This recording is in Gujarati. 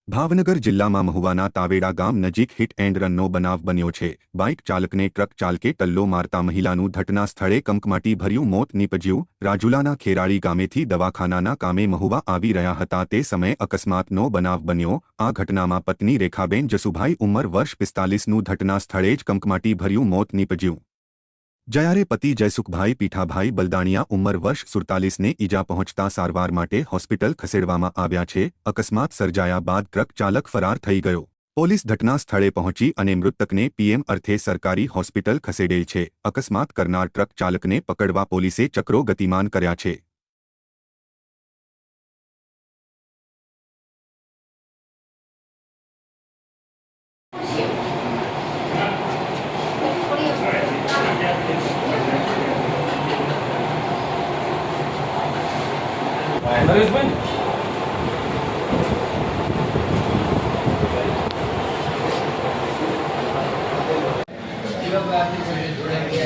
ભાવનગર જિલ્લામાં મહુવાના તાવેડા ગામ નજીક હિટ એન્ડ રનનો બનાવ બન્યો છે। બાઇક ચાલકને ટ્રક ચાલકે ટલ્લો મારતા મહિલાનું ઘટના સ્થળે કંકમાટીભર્યું મોત નીપજ્યું। રાજુલાના ખેરાળી ગામેથી દવાખાનાના કામે મહુવા આવી રહ્યા હતા તે સમયે અકસ્માતનો બનાવ બન્યો। આ ઘટનામાં પત્ની રેખાબેન જસુભાઈ ઉંમર વર્ષ 45નું ઘટના સ્થળે જ કંકમાટીભર્યું મોત નીપજ્યું। જ્યારે પતિ જયસુખભાઈ પીઠાભાઈ બલદાણિયા ઉંમર વર્ષ 47ને ઈજા પહોંચતા સારવાર માટે હોસ્પિટલ ખસેડવામાં આવ્યા છે। અકસ્માત સર્જાયા બાદ ટ્રક ચાલક ફરાર થઈ ગયો। પોલીસ ઘટના સ્થળે પહોંચી અને મૃતકને પીએમ અર્થે સરકારી હોસ્પિટલ ખસેડેલ છે। અકસ્માત કરનાર ટ્રક ચાલકને પકડવા પોલીસે ચક્રો ગતિમાન કર્યા છે। નરેશભાઈ ये लोग आते हैं जोड़ेंगे